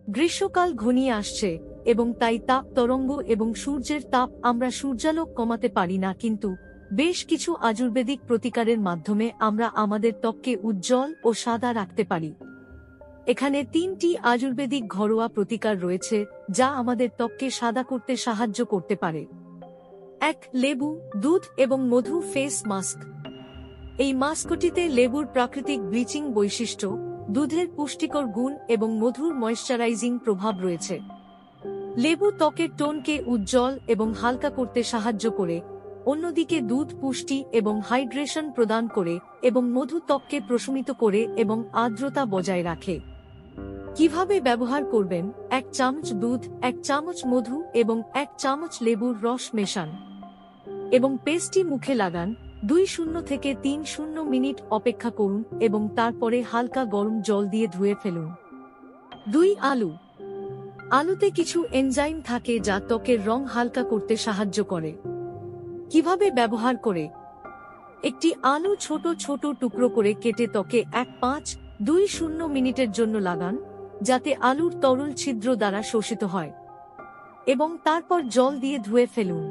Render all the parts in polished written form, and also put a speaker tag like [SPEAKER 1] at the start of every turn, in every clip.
[SPEAKER 1] গ্রীষ্মকাল ঘনিয়ে আসছে এবং তাই তাপ তরঙ্গ এবং সূর্যের তাপ আমরা সূর্যালোক কমাতে পারি না, কিন্তু বেশ কিছু আয়ুর্বেদিক প্রতিকারের মাধ্যমে আমরা আমাদের ত্বককে উজ্জ্বল ও সাদা রাখতে পারি। এখানে 3টি আয়ুর্বেদিক ঘরোয়া প্রতিকার রয়েছে যা আমাদের ত্বককে সাদা করতে সাহায্য করতে পারে। 1. লেবু, দুধ এবং মধু ফেস মাস্ক। এই মাস্কটিতে লেবুর প্রাকৃতিক ব্লিচিং বৈশিষ্ট্য, দুধের পুষ্টিকর গুণ এবং মধুর ময়েশ্চারাইজিং প্রভাব রয়েছে। লেবু ত্বকের টোনকে উজ্জ্বল এবং হালকা করতে সাহায্য করে, অন্যদিকে দুধ পুষ্টি এবং হাইড্রেশন প্রদান করে এবং মধু ত্বককে প্রশমিত করে এবং আর্দ্রতা বজায় রাখে। কিভাবে ব্যবহার করবেন? 1 চামচ দুধ, 1 চামচ মধু এবং 1 চামচ লেবুর রস মেশান এবং পেস্টটি মুখে লাগান। 2 থেকে 3 মিনিট অপেক্ষা করুন এবং তারপরে হালকা গরম জল দিয়ে ধুয়ে ফেলুন। 2. আলু। আলুতে কিছু এনজাইম থাকে যা ত্বকের রং হালকা করতে সাহায্য করে। কিভাবে ব্যবহার করে? একটি আলু ছোট ছোট টুকরো করে কেটে ত্বকে 1-5-2 মিনিটের জন্য লাগান, যাতে আলুর তরল ছিদ্র দ্বারা শোষিত হয়, এবং তারপর জল দিয়ে ধুয়ে ফেলুন।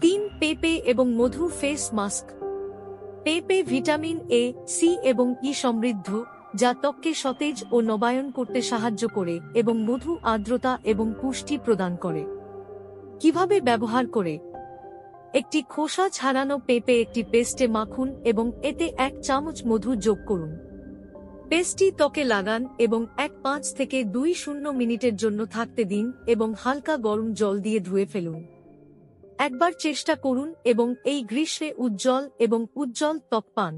[SPEAKER 1] 3. পেঁপে এবং মধু ফেস মাস্ক। পেঁপে ভিটামিন এ, সি এবং ই সমৃদ্ধ, যা ত্বককে সতেজ ও নবায়ন করতে সাহায্য করে এবং মধু আর্দ্রতা এবং পুষ্টি প্রদান করে। কিভাবে ব্যবহার করে? একটি খোসা ছাড়ানো পেঁপে একটি পেস্টে মাখুন এবং এতে 1 চামচ মধু যোগ করুন। পেস্টটি ত্বকে লাগান এবং 1-5 থেকে 2 মিনিটের জন্য থাকতে দিন এবং হালকা গরম জল দিয়ে ধুয়ে ফেলুন। একবার চেষ্টা করুন এবং এই গ্রীষ্মে উজ্জ্বল ত্বক পান।